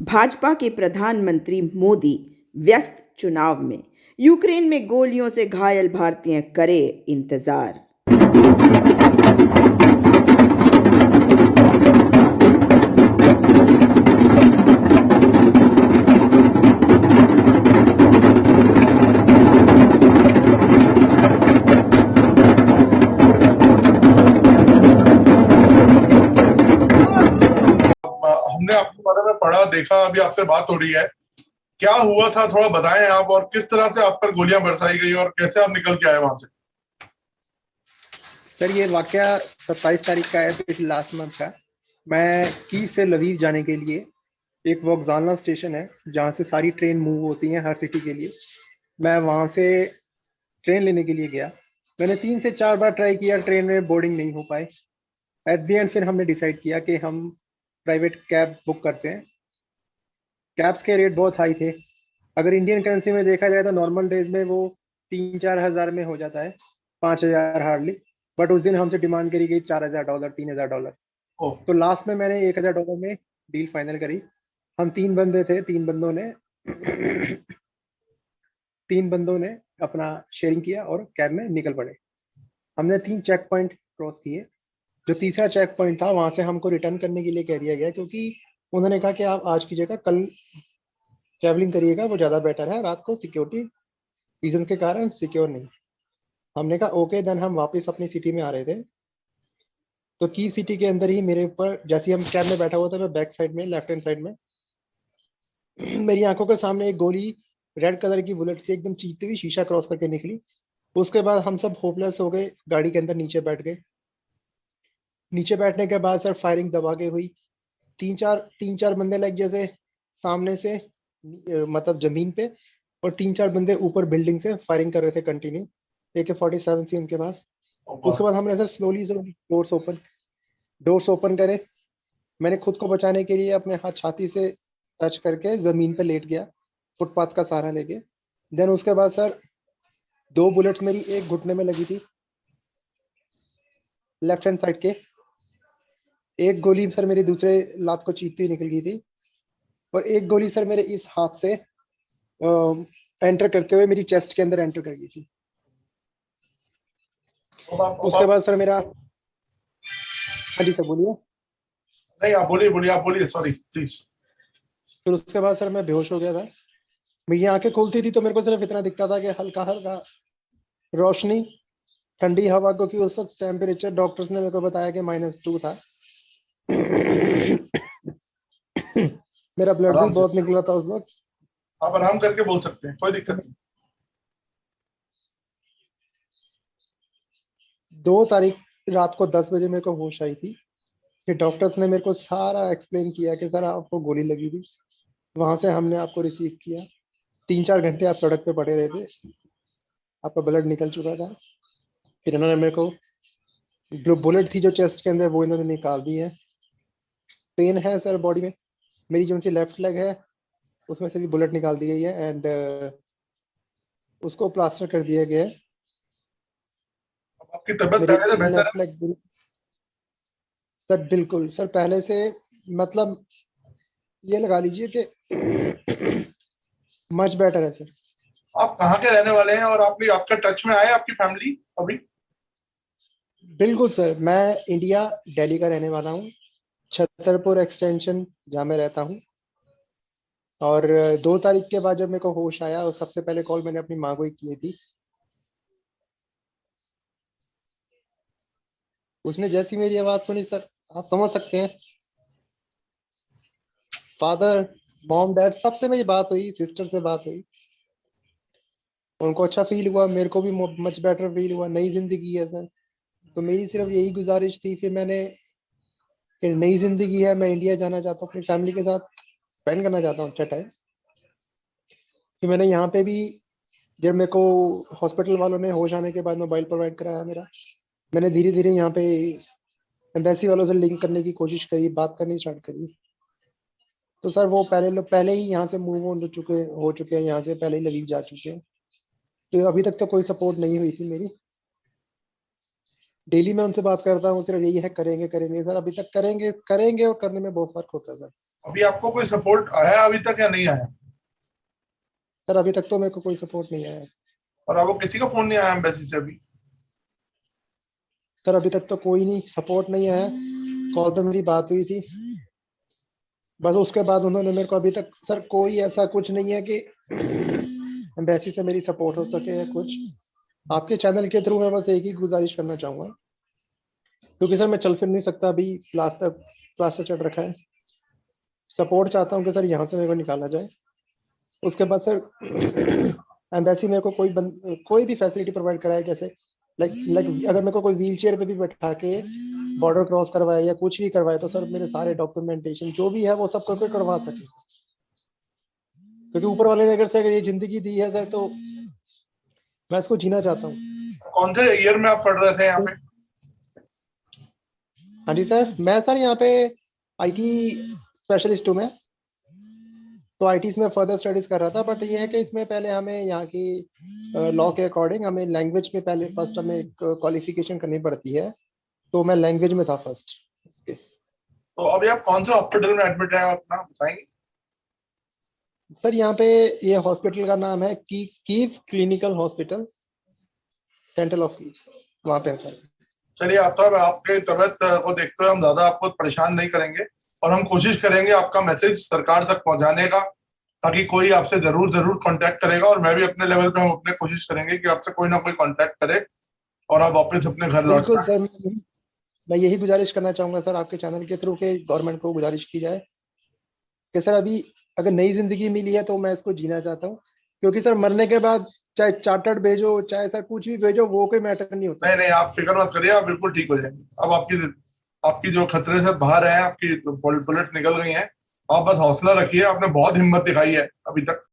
भाजपा के प्रधानमंत्री मोदी व्यस्त चुनाव में, यूक्रेन में गोलियों से घायल भारतीय करे इंतजार। हमने आपके बारे में पढ़ा देखा, अभी आपसे बात हो रही है, क्या हुआ था थोड़ा बताएं आप, और किस तरह से आप पर गोलियां बरसाई गई और कैसे आप निकल के आए वहां से? सर ये वाकया 27 तारीख का है, पिछले लास्ट मंथ का। मैं कीव से लवीव जाने के लिए, एक वोक्जालना स्टेशन है जहाँ से सारी ट्रेन मूव होती हैं हर सिटी के लिए, मैं वहाँ से ट्रेन लेने के लिए गया। मैंने 3 से 4 बार ट्राई किया, ट्रेन में बोर्डिंग नहीं हो पाए। एट द एंड फिर हमने डिसाइड किया कि हम प्राइवेट कैब बुक करते हैं। कैब्स के रेट बहुत हाई थे। अगर इंडियन करेंसी में देखा जाए तो नॉर्मल डेज में वो 3-4 हज़ार में हो जाता है, 5,000 हार्डली। बट उस दिन हमसे डिमांड करी गई $4,000, $3,000। तो लास्ट में मैंने $1,000 में डील फाइनल करी। हम 3 बंदे थे, 3 बंदों ने अपना शेयरिंग किया और कैब में निकल पड़े। हमने 3 चेक पॉइंट क्रॉस किए। जो तीसरा चेक पॉइंट था वहां से हमको रिटर्न करने के लिए कह दिया गया, क्योंकि उन्होंने कहा कि आप आज की जगह कल ट्रैवलिंग करिएगा, वो ज़्यादा बेटर है, रात को सिक्योरिटी रीजन के कारण सिक्योर नहीं। हमने कहा ओके। देन हम वापस अपनी सिटी में आ रहे थे, तो कीव सिटी के अंदर ही मेरे ऊपर, जैसे हम कैब में बैठा हुआ था, मैं बैक साइड में लेफ्ट हैंड साइड में मेरी आंखों के सामने एक गोली, रेड कलर की बुलेट थी, एकदम चीखती हुई शीशा क्रॉस करके निकली। उसके बाद हम सब होपलेस हो गए, गाड़ी के अंदर नीचे बैठ गए। नीचे बैठने के बाद सर फायरिंग दबा के हुई। तीन चार बंदे लाइक जैसे सामने से मतलब जमीन पे, और 3-4 बंदे ऊपर बिल्डिंग से फायरिंग कर रहे थे कंटिन्यू। AK-47 थी उनके पास। उसके बाद हमने सर स्लोली डोर्स ओपन करे। मैंने खुद को बचाने के लिए अपने हाथ छाती से टच करके जमीन पे लेट गया, फुटपाथ का सहारा लेके। देन उसके बाद सर 2 बुलेट्स मेरी एक घुटने में लगी थी लेफ्ट हैंड साइड के, एक गोली सर मेरी दूसरे लात को चीरती हुई निकल गई थी, और एक गोली सर मेरे इस हाथ से एंटर करते हुए मेरी चेस्ट के अंदर एंटर कर गई थी। उसके बाद सर मेरा, हाँ जी सर बोलिए। नहीं आप बोलिए, सॉरी प्लीज। फिर उसके बाद सर मैं बेहोश हो गया था। मेरी आंखें खुलती थी तो मेरे को सिर्फ इतना दिखता था कि हल्का हल्का रोशनी, ठंडी हवा, क्योंकि उस वक्त टेम्परेचर डॉक्टर्स ने मेरे को बताया कि -2 था। मेरा ब्लड भी बहुत निकला था उस वक्त। आप आराम करके बोल सकते हैं, कोई दिक्कत नहीं। 2 तारीख रात को 10 बजे मेरे को होश आई थी कि डॉक्टर्स ने मेरे को सारा एक्सप्लेन किया कि सर आपको गोली लगी थी, वहां से हमने आपको रिसीव किया, 3-4 घंटे आप सड़क पे पड़े रहे थे, आपका ब्लड निकल चुका था। फिर इन्होंने मेरे को जो बुलेट थी जो चेस्ट के अंदर, वो इन्होंने निकाल दी है। पेन है सर बॉडी में। मेरी जो सी लेफ्ट लेग है उसमें से भी बुलेट निकाल दी गई है, एंड उसको प्लास्टर कर दिया गया है। आपकी तबीयत पहले से बेहतर है? सर बिल्कुल सर, पहले से, मतलब ये लगा लीजिए कि मच बेटर है सर। आप कहाँ के रहने वाले हैं, और आपका टच में आए आपकी फैमिली अभी? बिल्कुल सर, मैं इंडिया दिल्ली का रहने वाला हूँ, छतरपुर एक्सटेंशन जहाँ मैं रहता हूँ। और 2 तारीख के बाद जब मेरे को होश आया, और सबसे पहले कॉल मैंने अपनी माँ को ही की थी। उसने जैसी मेरी आवाज सुनी सर, आप समझ सकते हैं, फादर, मॉम, डैड सबसे मेरी बात हुई, सिस्टर से बात हुई, उनको अच्छा फील हुआ, मेरे को भी मच बेटर फील हुआ। नई जिंदगी है सर, तो मेरी सिर्फ यही गुजारिश थी। फिर मैंने, नई जिंदगी है, मैं इंडिया जाना चाहता हूँ, अपनी फैमिली के साथ स्पेंड करना चाहता हूँ अच्छा टाइम। फिर मैंने यहाँ पे भी, जब मेरे को हॉस्पिटल वालों ने होश आने के बाद मोबाइल प्रोवाइड कराया मेरा, मैंने धीरे धीरे यहाँ पे एम्बेसी वालों से लिंक करने की कोशिश करी, बात करनी स्टार्ट करी। तो सर वो पहले ही यहाँ से मूव ऑन हो चुके हैं, यहाँ से पहले ही लवीव जा चुके हैं। तो अभी तक तो कोई सपोर्ट नहीं हुई थी मेरी। डेली मैं उनसे बात करता हूँ, सिर्फ यही है करेंगे करेंगे सर। अभी तक करेंगे करेंगे और करने में बहुत फर्क होता है सर। अभी आपको कोई सपोर्ट आया अभी तक या नहीं आया? सर अभी तक तो मेरे को कोई सपोर्ट नहीं आया। और आपको किसी का फोन नहीं आया एम्बेसी से अभी? सर अभी तक तो कोई नहीं, सपोर्ट नहीं आया। कॉल पे मेरी बात हुई थी, बस उसके बाद उन्होंने मेरे को अभी तक सर कोई ऐसा कुछ नहीं है कि एम्बेसी से मेरी सपोर्ट हो सके या कुछ। आपके चैनल के थ्रू मैं बस एक ही गुजारिश करना चाहूंगा, क्योंकि सर मैं चल फिर नहीं सकता, अभी प्लास्टर प्लास्टर चढ़ रखा है। सपोर्ट चाहता हूँ कि सर यहाँ से मेरे को निकाला जाए। उसके बाद सर एम्बेसी मेरे को कोई भी फैसिलिटी प्रोवाइड कराए, जैसे लाइक अगर मेरे को कोई व्हील चेयर पे भी बैठा के बॉर्डर क्रॉस करवाए या कुछ भी करवाए, तो सर मेरे सारे डॉक्यूमेंटेशन जो भी है वो सब करके करवा सके, क्योंकि ऊपर वाले ने अगर ये जिंदगी दी है सर, तो मैं इसको जीना चाहता हूँ। कौन से ईयर में आप पढ़ रहे थे यहाँ पे? हाँ जी सर, मैं सर यहाँ पे आईटी स्पेशलिस्ट हूँ मैं, तो आईटी में फर्दर स्टडीज कर रहा था। बट ये है कि इसमें पहले हमें यहाँ की लॉ के अकॉर्डिंग हमें लैंग्वेज में पहले फर्स्ट हमें एक क्वालिफिकेशन करनी पड़ती है, तो मैं लैंग्वेज में था फर्स्ट इसके। तो अभी आप कौन से हॉस्पिटल में एडमिट है अपना बताएंगे? सर यहाँ पे ये हॉस्पिटल का नाम है Kyiv clinical hospital, dental of Kyiv, वहाँ पे है सर। चलिए आप आपके तबियत को देखते हुए हम ज्यादा आपको परेशान नहीं करेंगे और हम कोशिश करेंगे आपका मैसेज सरकार तक पहुंचाने का, ताकि कोई आपसे जरूर जरूर कांटेक्ट करेगा। और मैं भी अपने लेवल पे हम अपने कोशिश करेंगे कि आपसे कोई ना कोई कांटेक्ट करे और आप वापस अपने घर लौट बिल्कुल जाएं। सर, मैं यही गुजारिश करना चाहूंगा सर आपके चैनल के थ्रू के गवर्नमेंट को गुजारिश की जाए कि सर अभी अगर नई जिंदगी मिली है तो मैं इसको जीना चाहता हूँ, क्योंकि सर मरने के बाद चाहे चार्टर्ड भेजो चाहे सर कुछ भी भेजो, वो कोई मैटर नहीं होता। नहीं नहीं, आप फिक्र मत करिए, आप बिल्कुल ठीक हो जाएंगे। अब आपकी आपकी जो खतरे से बाहर है, आपकी बुलेट निकल गई हैं। आप बस हौसला रखिए, आपने बहुत हिम्मत दिखाई है अभी तक।